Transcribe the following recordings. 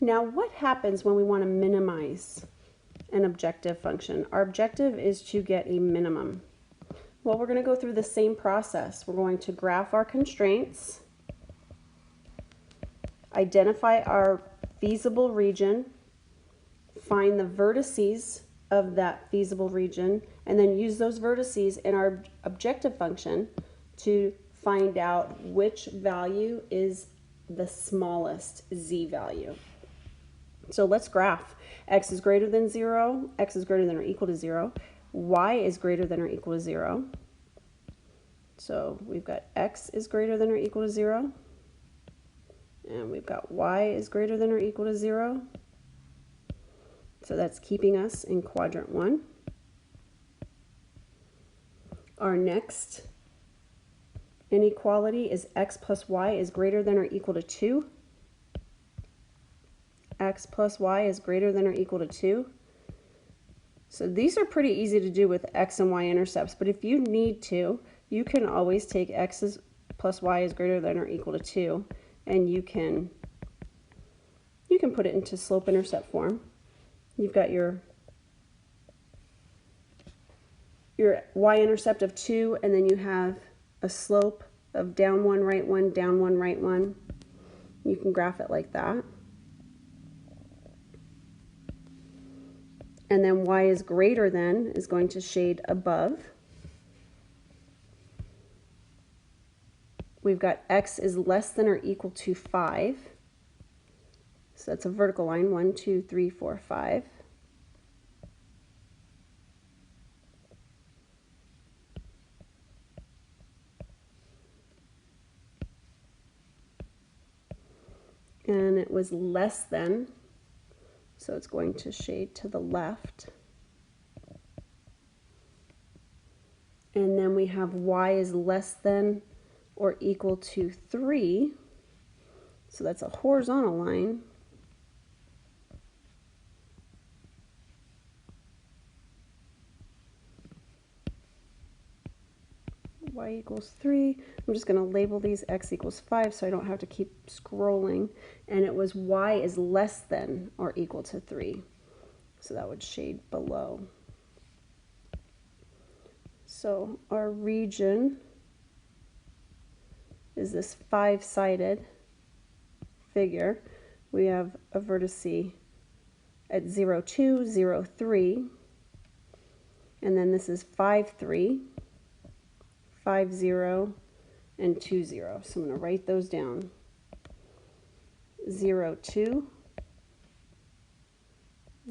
Now, what happens when we want to minimize an objective function? Our objective is to get a minimum. Well, we're going to go through the same process. We're going to graph our constraints, identify our feasible region, find the vertices of that feasible region, and then use those vertices in our objective function to find out which value is the smallest z value. So let's graph. X is greater than 0, x is greater than or equal to 0, y is greater than or equal to 0. So we've got x is greater than or equal to 0, and we've got y is greater than or equal to 0. So that's keeping us in quadrant 1. Our next inequality is x plus y is greater than or equal to 2. X plus y is greater than or equal to 2. So these are pretty easy to do with x and y intercepts, but if you need to, you can always take x plus y is greater than or equal to 2, and you can put it into slope-intercept form. You've got your y-intercept of 2, and then you have a slope of down 1, right 1, down 1, right 1. You can graph it like that. And then y is greater than is going to shade above. We've got x is less than or equal to 5. So that's a vertical line, 1, 2, 3, 4, 5. And it was less than, so it's going to shade to the left. And then we have y is less than or equal to 3. So that's a horizontal line. Y equals 3. I'm just going to label these x equals 5 so I don't have to keep scrolling. And it was y is less than or equal to 3. So that would shade below. So our region is this 5-sided figure. We have a vertice at 0, 2, 0, 3. And then this is 5, 3. 5, 0, and 2, 0. So I'm going to write those down. 0, 2,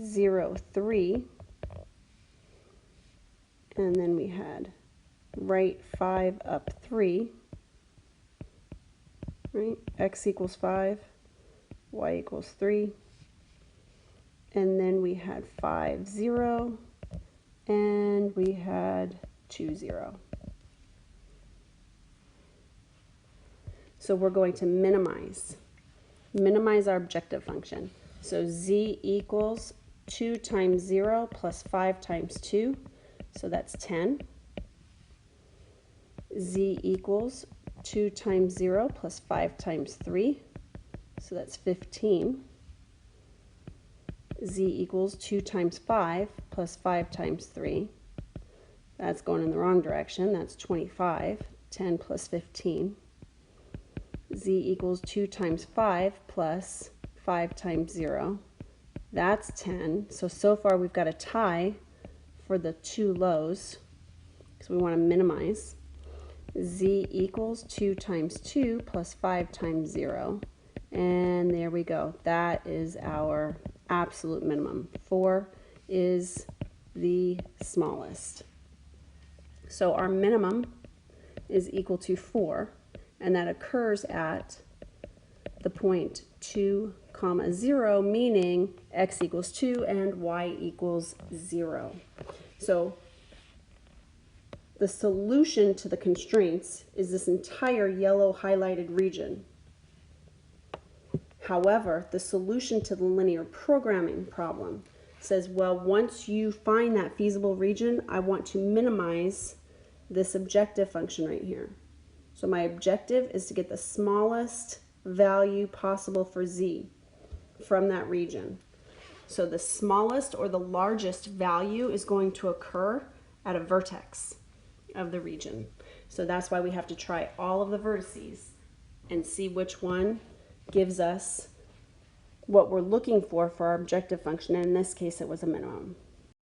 0, 3, and then we had right 5 up 3, right? X equals 5, y equals 3, and then we had 5, 0, and we had 2, 0. So we're going to minimize our objective function. So z equals 2 times 0 plus 5 times 2, so that's 10. Z equals 2 times 0 plus 5 times 3, so that's 15. Z equals 2 times 5 plus 5 times 3. That's going in the wrong direction. That's 25. 10 plus 15. Z equals 2 times 5 plus 5 times 0. That's 10. So far we've got a tie for the two lows, because we want to minimize. Z equals 2 times 2 plus 5 times 0. And there we go. That is our absolute minimum. 4 is the smallest. So our minimum is equal to 4, and that occurs at the point 2, 0, meaning x equals 2 and y equals 0. So the solution to the constraints is this entire yellow highlighted region. However, the solution to the linear programming problem says, well, once you find that feasible region, I want to minimize this objective function right here. So my objective is to get the smallest value possible for z. from that region. So the smallest or the largest value is going to occur at a vertex of the region. So that's why we have to try all of the vertices and see which one gives us what we're looking for our objective function. And in this case, it was a minimum.